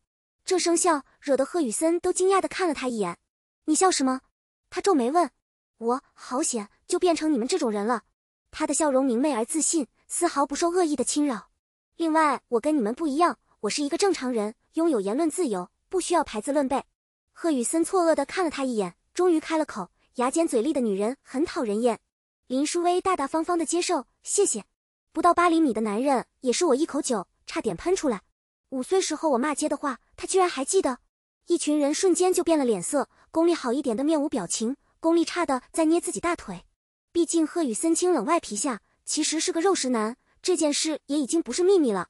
这声笑惹得贺宇森都惊讶地看了他一眼。你笑什么？他皱眉问。我，好险，就变成你们这种人了。他的笑容明媚而自信，丝毫不受恶意的侵扰。另外，我跟你们不一样，我是一个正常人，拥有言论自由，不需要排字论辈。贺宇森错愕地看了他一眼，终于开了口，牙尖嘴利的女人很讨人厌。林淑薇大大方方地接受，谢谢。不到8厘米的男人，也是我一口酒差点喷出来。5岁时候我骂街的话，他居然还记得。一群人瞬间就变了脸色，功力好一点的面无表情，功力差的在捏自己大腿。毕竟贺宇森清冷外皮下，其实是个肉食男，这件事也已经不是秘密了。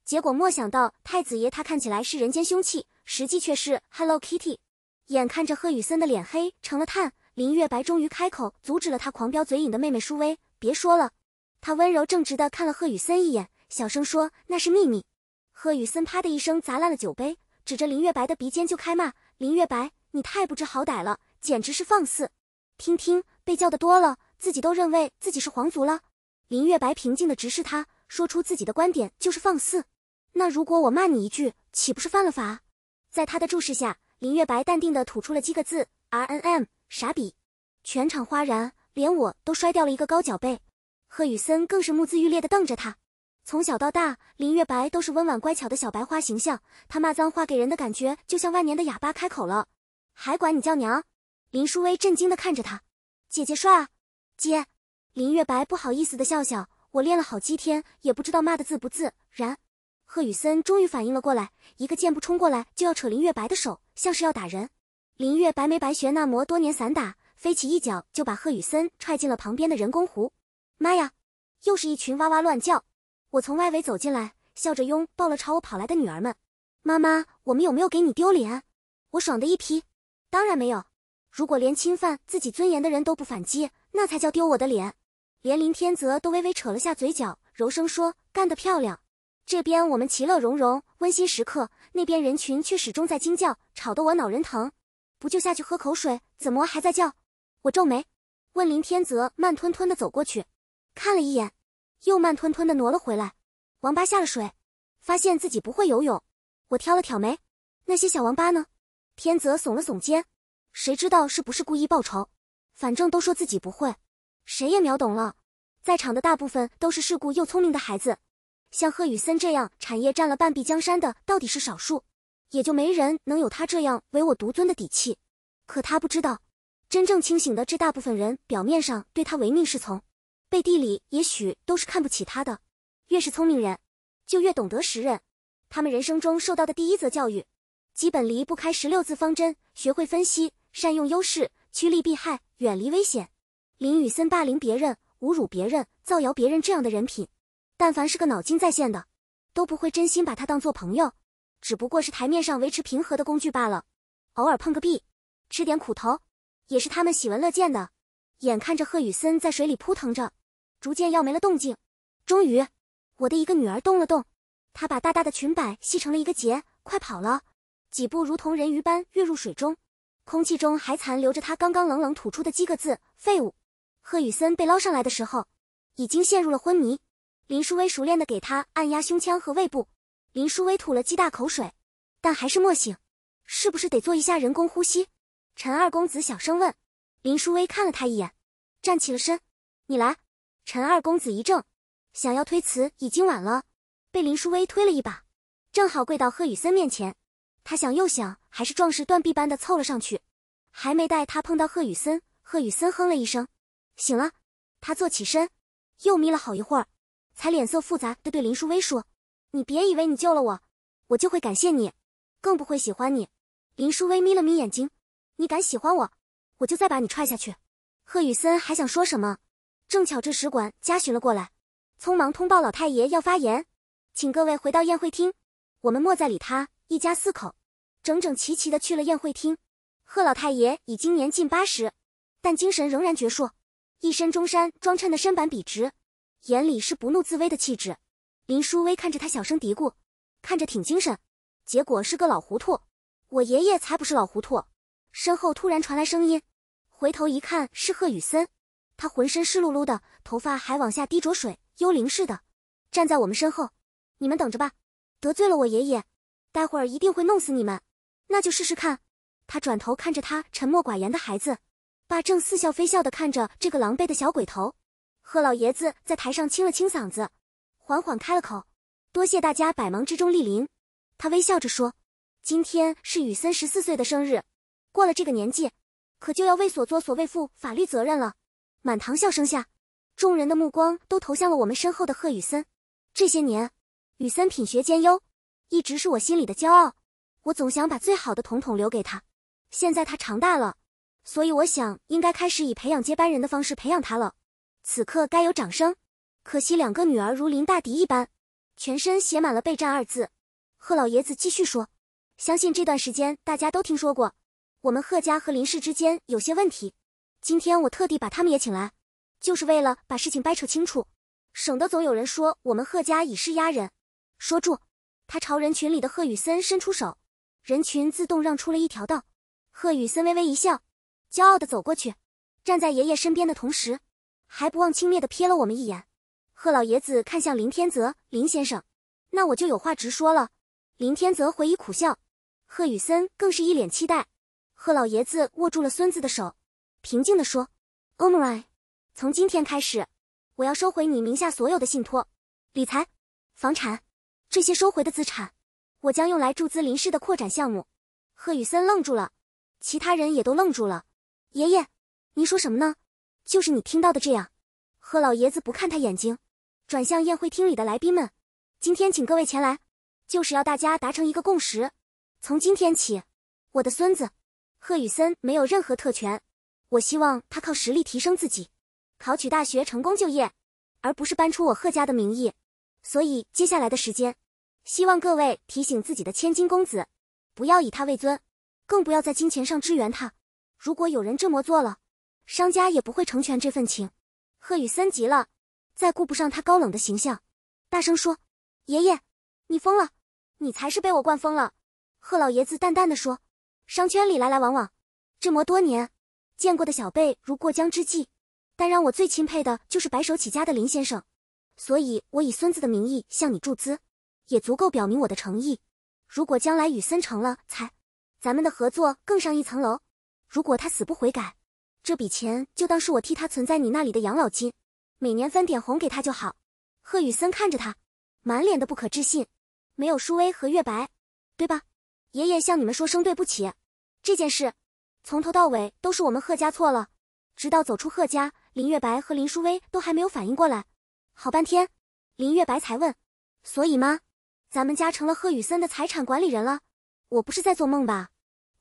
结果莫想到太子爷他看起来是人间凶器，实际却是 Hello Kitty。眼看着贺宇森的脸黑成了炭，林月白终于开口阻止了他狂飙嘴瘾的妹妹舒薇，别说了。他温柔正直地看了贺宇森一眼，小声说，那是秘密。贺宇森啪的一声砸烂了酒杯，指着林月白的鼻尖就开骂，林月白，你太不知好歹了，简直是放肆。听听，被叫的多了，自己都认为自己是皇族了。林月白平静地直视他，说出自己的观点就是放肆。那如果我骂你一句，岂不是犯了法？在他的注视下，林月白淡定地吐出了几个字 RNM， 傻逼。全场哗然，连我都摔掉了一个高脚背。贺宇森更是目眦欲裂地瞪着他。从小到大，林月白都是温婉乖巧的小白花形象，他骂脏话给人的感觉就像万年的哑巴开口了。还管你叫娘？林淑薇震惊地看着他。姐姐帅啊。姐。林月白不好意思地笑笑，我练了好几天，也不知道骂的自不自然。贺宇森终于反应了过来，一个箭步冲过来就要扯林月白的手，像是要打人。林月白没白学那魔多年散打，飞起一脚就把贺宇森踹进了旁边的人工湖。妈呀，又是一群哇哇乱叫。我从外围走进来，笑着拥抱了朝我跑来的女儿们。妈妈，我们有没有给你丢脸？我爽的一批。当然没有。如果连侵犯自己尊严的人都不反击，那才叫丢我的脸。连林天泽都微微扯了下嘴角，柔声说，干得漂亮。这边我们其乐融融，温馨时刻，那边人群却始终在惊叫，吵得我脑仁疼。不就下去喝口水，怎么还在叫？我皱眉，问林天泽，慢吞吞地走过去，看了一眼，又慢吞吞地挪了回来。王八下了水，发现自己不会游泳。我挑了挑眉，那些小王八呢？天泽耸了耸肩，谁知道是不是故意报仇？反正都说自己不会，谁也秒懂了。在场的大部分都是世故又聪明的孩子，像贺宇森这样产业占了半壁江山的到底是少数，也就没人能有他这样唯我独尊的底气。可他不知道，真正清醒的这大部分人表面上对他唯命是从，背地里也许都是看不起他的。越是聪明人，就越懂得识人。他们人生中受到的第一则教育，基本离不开16字方针，学会分析，善用优势，趋利避害，远离危险。林宇森霸凌别人，侮辱别人，造谣别人这样的人品，但凡是个脑筋在线的，都不会真心把他当作朋友，只不过是台面上维持平和的工具罢了。偶尔碰个壁，吃点苦头，也是他们喜闻乐见的。眼看着贺宇森在水里扑腾着，逐渐要没了动静。终于，我的一个女儿动了动，她把大大的裙摆系成了一个结，快跑了，几步如同人鱼般跃入水中，空气中还残留着她刚刚冷冷吐出的几个字：废物。贺宇森被捞上来的时候，已经陷入了昏迷。林淑薇熟练地给他按压胸腔和胃部，林淑薇吐了几大口水，但还是默醒。是不是得做一下人工呼吸？陈二公子小声问。林淑薇看了他一眼，站起了身。你来。陈二公子一怔，想要推辞已经晚了，被林淑薇推了一把，正好跪到贺宇森面前。他想又想，还是壮士断臂般的凑了上去。还没待他碰到贺宇森，贺宇森哼了一声，醒了。他坐起身，又眯了好一会儿，才脸色复杂地对林淑薇说，你别以为你救了我，我就会感谢你，更不会喜欢你。林淑薇眯了眯眼睛，你敢喜欢我，我就再把你踹下去。贺宇森还想说什么，正巧这使馆家巡了过来，匆忙通报老太爷要发言，请各位回到宴会厅。我们莫再理他，一家4口整整齐齐地去了宴会厅。贺老太爷已经年近80，但精神仍然矍铄，一身中山装衬的身板笔直，眼里是不怒自威的气质。林淑薇看着他小声嘀咕，看着挺精神，结果是个老糊涂。我爷爷才不是老糊涂。身后突然传来声音，回头一看是贺宇森，他浑身湿漉漉的，头发还往下滴着水，幽灵似的，站在我们身后。你们等着吧，得罪了我爷爷，待会儿一定会弄死你们。那就试试看。他转头看着他沉默寡言的孩子，爸正似笑非笑地看着这个狼狈的小鬼头。贺老爷子在台上清了清嗓子，缓缓开了口：多谢大家百忙之中莅临。他微笑着说，今天是雨森14岁的生日，过了这个年纪，可就要为所作所为负法律责任了。满堂笑声下，众人的目光都投向了我们身后的贺雨森。这些年，雨森品学兼优，一直是我心里的骄傲。我总想把最好的统统留给他。现在他长大了，所以我想应该开始以培养接班人的方式培养他了。此刻该有掌声，可惜两个女儿如临大敌一般，全身写满了备战2字。贺老爷子继续说，相信这段时间大家都听说过，我们贺家和林氏之间有些问题。今天我特地把他们也请来，就是为了把事情掰扯清楚，省得总有人说我们贺家以势压人。说住！他朝人群里的贺雨森伸出手，人群自动让出了一条道。贺雨森微微一笑，骄傲地走过去，站在爷爷身边的同时，还不忘轻蔑地瞥了我们一眼。贺老爷子看向林天泽，林先生，那我就有话直说了。林天泽回以苦笑，贺雨森更是一脸期待。贺老爷子握住了孙子的手，平静地说 Omurai， 从今天开始，我要收回你名下所有的信托、理财、房产，这些收回的资产，我将用来注资林氏的扩展项目。贺雨森愣住了，其他人也都愣住了。爷爷，你说什么呢？就是你听到的这样。贺老爷子不看他眼睛，转向宴会厅里的来宾们，今天请各位前来，就是要大家达成一个共识。从今天起，我的孙子贺雨森没有任何特权，我希望他靠实力提升自己，考取大学成功就业，而不是搬出我贺家的名义。所以接下来的时间，希望各位提醒自己的千金公子，不要以他为尊，更不要在金钱上支援他。如果有人这么做了，商家也不会成全这份情。贺雨森急了，再顾不上他高冷的形象，大声说：爷爷，你疯了，你才是被我惯疯了。贺老爷子淡淡的说，商圈里来来往往，这么多年，见过的小辈如过江之鲫，但让我最钦佩的就是白手起家的林先生。所以我以孙子的名义向你注资，也足够表明我的诚意。如果将来雨森成了才，咱们的合作更上一层楼。如果他死不悔改，这笔钱就当是我替他存在你那里的养老金，每年分点红给他就好。贺雨森看着他，满脸的不可置信。没有舒薇和月白，对吧？爷爷向你们说声对不起，这件事从头到尾都是我们贺家错了。直到走出贺家，林月白和林舒薇都还没有反应过来。好半天，林月白才问，所以吗？咱们家成了贺雨森的财产管理人了？我不是在做梦吧？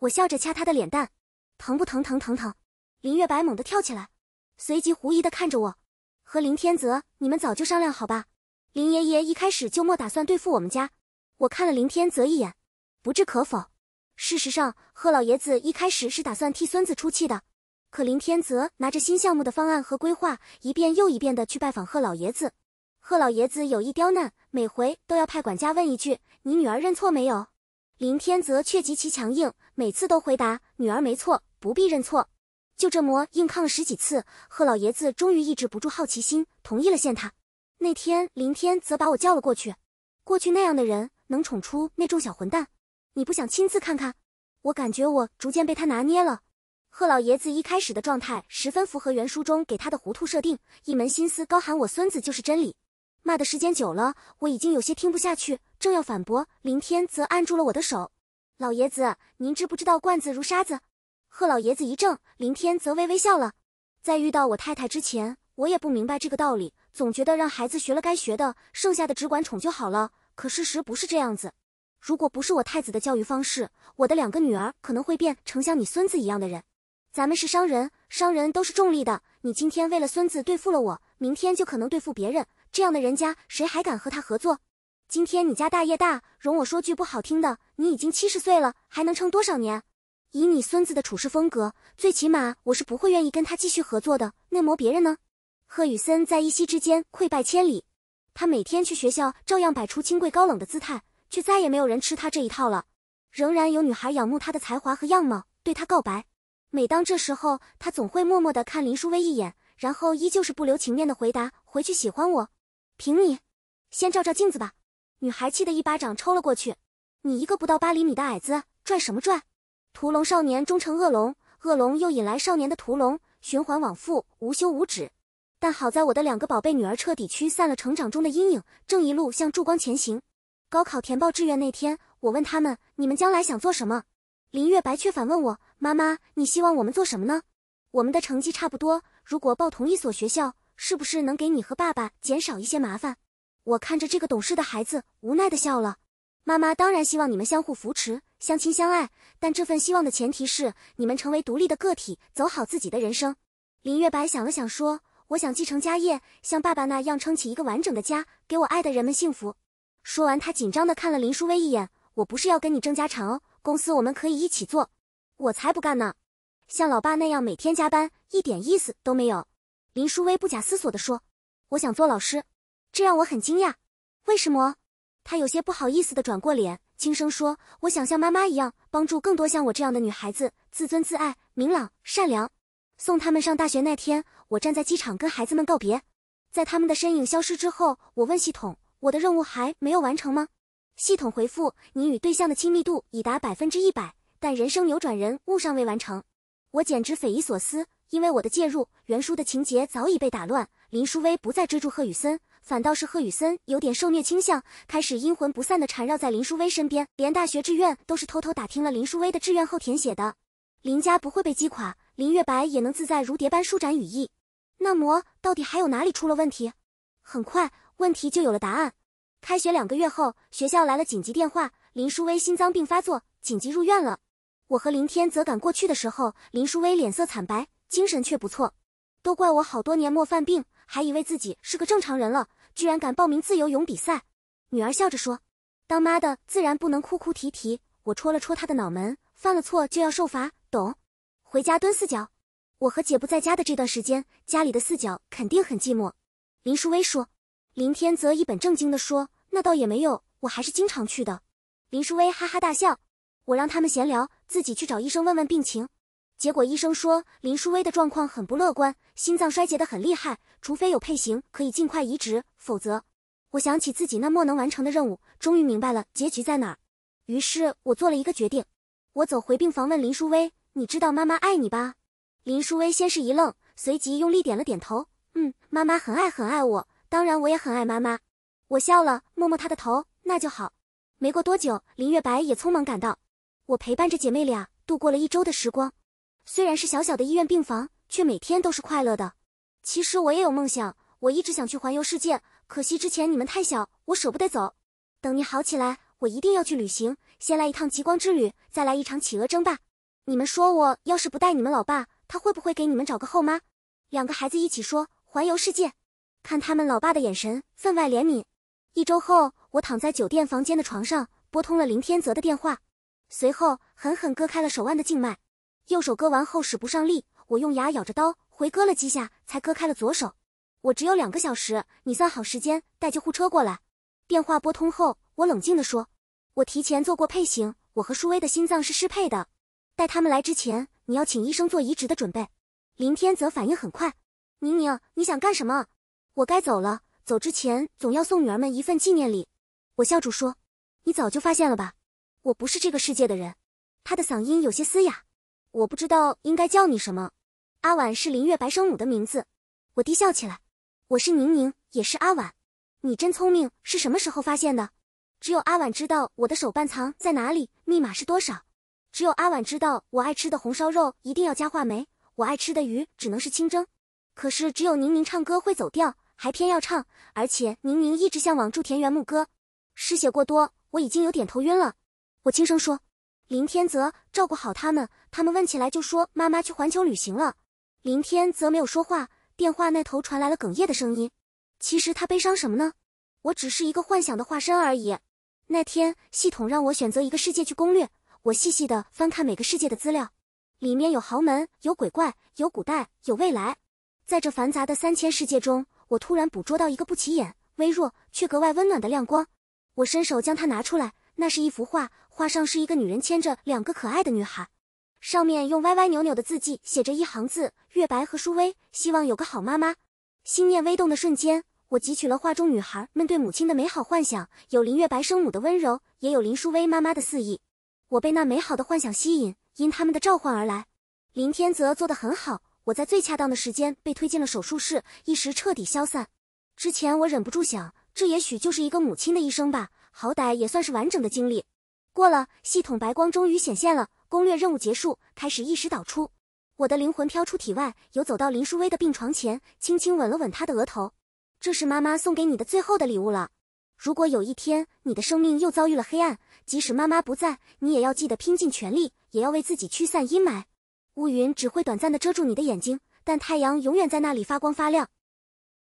我笑着掐他的脸蛋，疼不疼？疼疼疼！林月白猛地跳起来，随即狐疑地看着我，和林天泽，你们早就商量好吧？林爷爷一开始就没打算对付我们家。我看了林天泽一眼，不置可否。事实上，贺老爷子一开始是打算替孙子出气的，可林天泽拿着新项目的方案和规划，一遍又一遍地去拜访贺老爷子。贺老爷子有意刁难，每回都要派管家问一句：你女儿认错没有？林天泽却极其强硬，每次都回答：女儿没错，不必认错。就这么硬抗了10几次，贺老爷子终于抑制不住好奇心，同意了陷他。那天林天则把我叫了过去，过去那样的人能宠出那种小混蛋，你不想亲自看看？我感觉我逐渐被他拿捏了。贺老爷子一开始的状态十分符合原书中给他的糊涂设定，一门心思高喊我孙子就是真理。骂的时间久了，我已经有些听不下去，正要反驳，林天则按住了我的手。老爷子，您知不知道罐子如沙子？贺老爷子一怔，林天则微微笑了。在遇到我太太之前，我也不明白这个道理，总觉得让孩子学了该学的，剩下的只管宠就好了。可事实不是这样子。如果不是我太子的教育方式，我的2个女儿可能会变成像你孙子一样的人。咱们是商人，商人都是重利的，你今天为了孙子对付了我，明天就可能对付别人，这样的人家谁还敢和他合作？今天你家大业大，容我说句不好听的，你已经70岁了，还能撑多少年？以你孙子的处事风格，最起码我是不会愿意跟他继续合作的，那么别人呢？贺雨森在一夕之间溃败千里，他每天去学校照样摆出清贵高冷的姿态，却再也没有人吃他这一套了。仍然有女孩仰慕他的才华和样貌，对他告白。每当这时候，他总会默默地看林舒薇一眼，然后依旧是不留情面的回答，回去喜欢我。凭你，先照照镜子吧。女孩气得一巴掌抽了过去。你一个不到8厘米的矮子，拽什么拽？屠龙少年终成恶龙，恶龙又引来少年的屠龙，循环往复，无休无止。但好在我的2个宝贝女儿彻底驱散了成长中的阴影，正一路向曙光前行。高考填报志愿那天，我问他们，你们将来想做什么？林月白却反问我，妈妈，你希望我们做什么呢？我们的成绩差不多，如果报同一所学校，是不是能给你和爸爸减少一些麻烦？我看着这个懂事的孩子，无奈地笑了。妈妈当然希望你们相互扶持，相亲相爱，但这份希望的前提是你们成为独立的个体，走好自己的人生。林月白想了想说，我想继承家业，像爸爸那样撑起一个完整的家，给我爱的人们幸福。说完，他紧张地看了林淑薇一眼，我不是要跟你争家产哦，公司我们可以一起做。我才不干呢，像老爸那样每天加班，一点意思都没有。林淑薇不假思索地说，我想做老师。这让我很惊讶。为什么？他有些不好意思地转过脸，轻声说，我想像妈妈一样，帮助更多像我这样的女孩子，自尊自爱，明朗善良。送他们上大学那天，我站在机场跟孩子们告别，在他们的身影消失之后，我问系统，我的任务还没有完成吗？系统回复，你与对象的亲密度已达100%，但人生扭转人物尚未完成。我简直匪夷所思，因为我的介入，原书的情节早已被打乱，林淑薇不再追逐贺宇森，反倒是贺宇森有点受虐倾向，开始阴魂不散地缠绕在林淑薇身边，连大学志愿都是偷偷打听了林淑薇的志愿后填写的。林家不会被击垮，林月白也能自在如蝶般舒展羽翼。那么到底还有哪里出了问题？很快问题就有了答案。开学2个月后，学校来了紧急电话，林淑薇心脏病发作，紧急入院了。我和林天则赶过去的时候，林淑薇脸色惨白，精神却不错。都怪我好多年莫犯病，还以为自己是个正常人了，居然敢报名自由泳比赛。女儿笑着说，当妈的自然不能哭哭啼啼。我戳了戳她的脑门，犯了错就要受罚，懂？回家蹲4脚。我和姐不在家的这段时间，家里的4脚肯定很寂寞。林淑薇说。林天则一本正经地说，那倒也没有，我还是经常去的。林淑薇哈哈大笑。我让他们闲聊，自己去找医生问问病情。结果医生说，林淑薇的状况很不乐观，心脏衰竭得很厉害，除非有配型可以尽快移植，否则……我想起自己那莫能完成的任务，终于明白了结局在哪儿。于是我做了一个决定，我走回病房问林淑薇，你知道妈妈爱你吧？林淑薇先是一愣，随即用力点了点头，妈妈很爱我，当然我也很爱妈妈。我笑了，摸摸她的头，那就好。没过多久，林月白也匆忙赶到，我陪伴着姐妹俩度过了1周的时光。虽然是小小的医院病房，却每天都是快乐的。其实我也有梦想，我一直想去环游世界，可惜之前你们太小，我舍不得走。等你好起来，我一定要去旅行，先来一趟极光之旅，再来一场企鹅争霸。你们说我要是不带你们老爸，他会不会给你们找个后妈？2个孩子一起说环游世界，看他们老爸的眼神，分外怜悯。1周后，我躺在酒店房间的床上，拨通了林天泽的电话，随后狠狠割开了手腕的静脉。右手割完后使不上力，我用牙咬着刀回割了几下，才割开了左手。我只有2个小时，你算好时间，带救护车过来。电话拨通后，我冷静地说，我提前做过配型，我和舒薇的心脏是适配的。带他们来之前，你要请医生做移植的准备。林天泽反应很快，宁宁，你想干什么？我该走了，走之前总要送女儿们一份纪念礼。我笑着说，你早就发现了吧？我不是这个世界的人。他的嗓音有些嘶哑。我不知道应该叫你什么。阿婉是林月白生母的名字。我低笑起来。我是宁宁，也是阿婉。你真聪明，是什么时候发现的？只有阿婉知道我的手办藏在哪里，密码是多少。只有阿婉知道我爱吃的红烧肉一定要加话梅，我爱吃的鱼只能是清蒸。可是只有宁宁唱歌会走调，还偏要唱，而且宁宁一直向往住田园牧歌。失血过多，我已经有点头晕了。我轻声说，林天泽，照顾好他们，他们问起来就说妈妈去环球旅行了。林天泽没有说话，电话那头传来了哽咽的声音。其实他悲伤什么呢？我只是一个幻想的化身而已。那天系统让我选择一个世界去攻略，我细细地翻看每个世界的资料，里面有豪门，有鬼怪，有古代，有未来。在这繁杂的3000世界中，我突然捕捉到一个不起眼、微弱却格外温暖的亮光。我伸手将它拿出来，那是一幅画，画上是一个女人牵着2个可爱的女孩。上面用歪歪扭扭的字迹写着一行字：月白和舒薇，希望有个好妈妈。心念微动的瞬间，我汲取了画中女孩们对母亲的美好幻想，有林月白生母的温柔，也有林舒薇妈妈的肆意。我被那美好的幻想吸引，因他们的召唤而来。林天泽做得很好，我在最恰当的时间被推进了手术室，一时彻底消散。之前我忍不住想，这也许就是一个母亲的一生吧，好歹也算是完整的经历。过了，系统白光终于显现了，攻略任务结束，开始意识导出。我的灵魂飘出体外，游走到林舒薇的病床前，轻轻吻了吻她的额头。这是妈妈送给你的最后的礼物了。如果有一天你的生命又遭遇了黑暗，即使妈妈不在，你也要记得拼尽全力，也要为自己驱散阴霾。乌云只会短暂地遮住你的眼睛，但太阳永远在那里发光发亮。